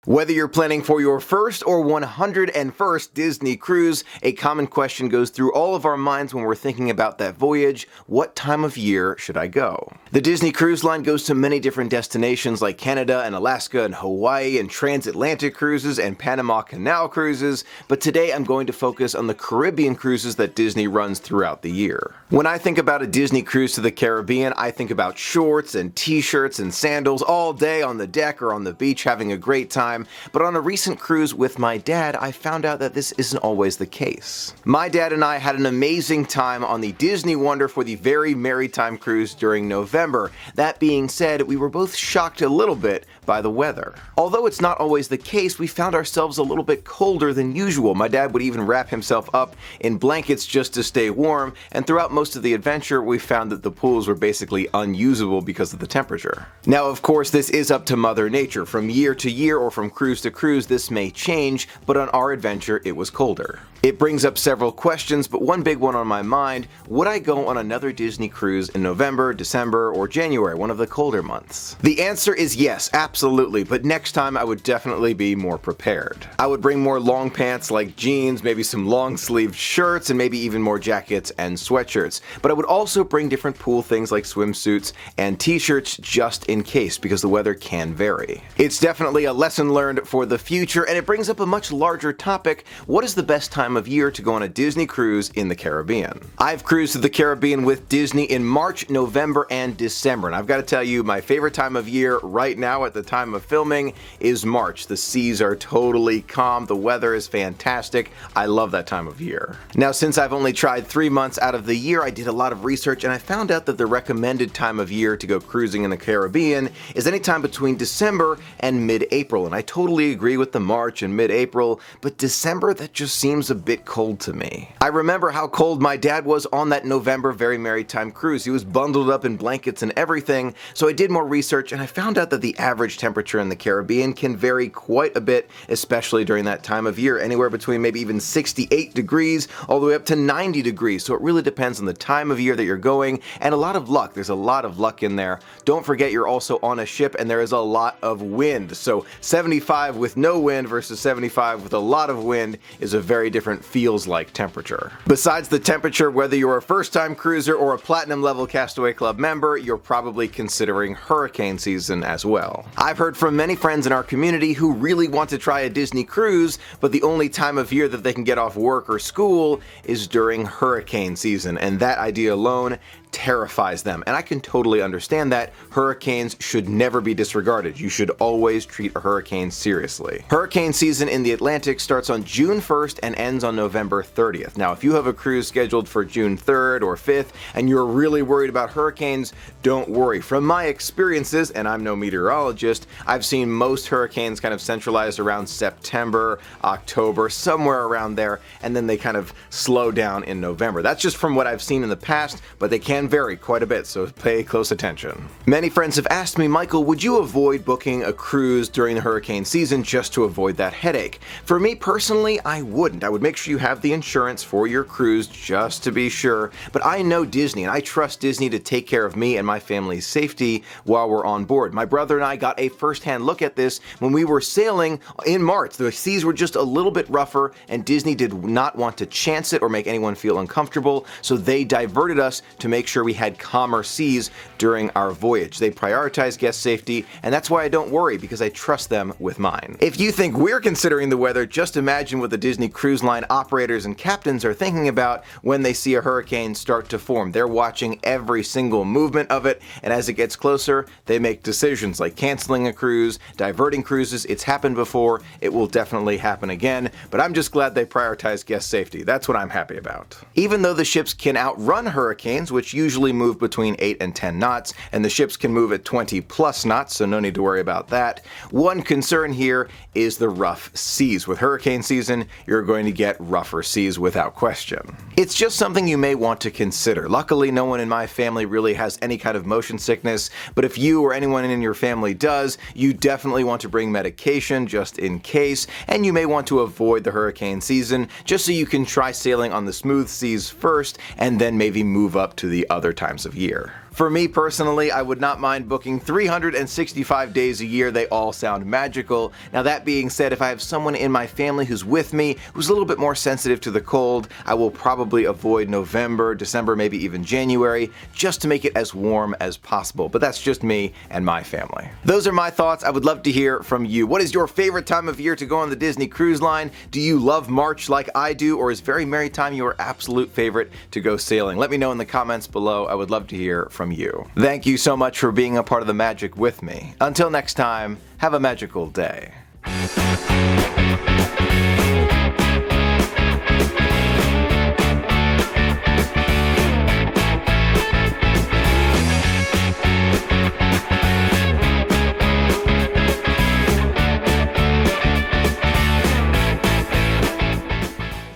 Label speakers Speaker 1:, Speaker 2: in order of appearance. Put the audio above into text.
Speaker 1: Whether you're planning for your first or 101st Disney cruise, a common question goes through all of our minds when we're thinking about that voyage: what time of year should I go? The Disney Cruise Line goes to many different destinations like Canada and Alaska and Hawaii, and transatlantic cruises and Panama Canal cruises, but today I'm going to focus on the Caribbean cruises that Disney runs throughout the year. When I think about a Disney cruise to the Caribbean, I think about shorts and t-shirts and sandals all day on the deck or on the beach having a great time. But on a recent cruise with my dad, I found out that this isn't always the case. My dad and I had an amazing time on the Disney Wonder for the Very Maritime cruise during November. That being said, we were both shocked a little bit by the weather. Although it's not always the case, we found ourselves a little bit colder than usual. My dad would even wrap himself up in blankets just to stay warm, and throughout most of the adventure, we found that the pools were basically unusable because of the temperature. Now, of course, this is up to Mother Nature. From year to year or from cruise to cruise, this may change, but on our adventure, it was colder. It brings up several questions, but one big one on my mind: would I go on another Disney cruise in November, December, or January, one of the colder months? The answer is yes, absolutely, but next time I would definitely be more prepared. I would bring more long pants like jeans, maybe some long-sleeved shirts, and maybe even more jackets and sweatshirts. But I would also bring different pool things like swimsuits and t-shirts just in case, because the weather can vary. It's definitely a lesson learned for the future, and it brings up a much larger topic: what is the best time of year to go on a Disney cruise in the Caribbean? I've cruised to the Caribbean with Disney in March, November, and December, and I've got to tell you, my favorite time of year right now at the time of filming is March. The seas are totally calm, the weather is fantastic. I love that time of year. Now, since I've only tried 3 months out of the year, I did a lot of research and I found out that the recommended time of year to go cruising in the Caribbean is anytime between December and mid-April, and I totally agree with the March and mid-April, but December, that just seems a bit cold to me. I remember how cold my dad was on that November Very Maritime cruise. He was bundled up in blankets and everything, so I did more research and I found out that the average temperature in the Caribbean can vary quite a bit, especially during that time of year, anywhere between maybe even 68 degrees all the way up to 90 degrees, so it really depends on the time of year that you're going, and a lot of luck. There's a lot of luck in there. Don't forget, you're also on a ship and there is a lot of wind, so 75 with no wind versus 75 with a lot of wind is a very different feels-like temperature. Besides the temperature, whether you're a first-time cruiser or a Platinum Level Castaway Club member, you're probably considering hurricane season as well. I've heard from many friends in our community who really want to try a Disney cruise, but the only time of year that they can get off work or school is during hurricane season, and that idea alone terrifies them, and I can totally understand that. Hurricanes should never be disregarded. You should always treat a hurricane seriously. Hurricane season in the Atlantic starts on June 1st and ends on November 30th. Now, if you have a cruise scheduled for June 3rd or 5th and you're really worried about hurricanes, don't worry. From my experiences, and I'm no meteorologist, I've seen most hurricanes kind of centralized around September, October, somewhere around there, and then they kind of slow down in November. That's just from what I've seen in the past, but they can vary quite a bit, so pay close attention. Many friends have asked me, Michael, would you avoid booking a cruise during the hurricane season just to avoid that headache? For me personally, I wouldn't. I would make sure you have the insurance for your cruise just to be sure, but I know Disney and I trust Disney to take care of me and my family's safety while we're on board. My brother and I got a first-hand look at this when we were sailing in March. The seas were just a little bit rougher and Disney did not want to chance it or make anyone feel uncomfortable, so they diverted us to make sure we had calmer seas during our voyage. They prioritize guest safety, and that's why I don't worry, because I trust them with mine. If you think we're considering the weather, just imagine what the Disney Cruise Line operators and captains are thinking about when they see a hurricane start to form. They're watching every single movement of it, and as it gets closer, they make decisions like canceling a cruise, diverting cruises. It's happened before, it will definitely happen again, but I'm just glad they prioritize guest safety. That's what I'm happy about. Even though the ships can outrun hurricanes, which usually move between 8 and 10 knots, and the ships can move at 20 plus knots, so no need to worry about that. One concern here is the rough seas. With hurricane season, you're going to get rougher seas without question. It's just something you may want to consider. Luckily, no one in my family really has any kind of motion sickness, but if you or anyone in your family does, you definitely want to bring medication just in case, and you may want to avoid the hurricane season just so you can try sailing on the smooth seas first and then maybe move up to the other times of year. For me personally, I would not mind booking 365 days a year. They all sound magical. Now that being said, if I have someone in my family who's with me who's a little bit more sensitive to the cold, I will probably avoid November, December, maybe even January, just to make it as warm as possible. But that's just me and my family. Those are my thoughts. I would love to hear from you. What is your favorite time of year to go on the Disney Cruise Line? Do you love March like I do, or is Very Merry Time your absolute favorite to go sailing? Let me know in the comments below. I would love to hear from you. Thank you so much for being a part of the magic with me. Until next time, have a magical day.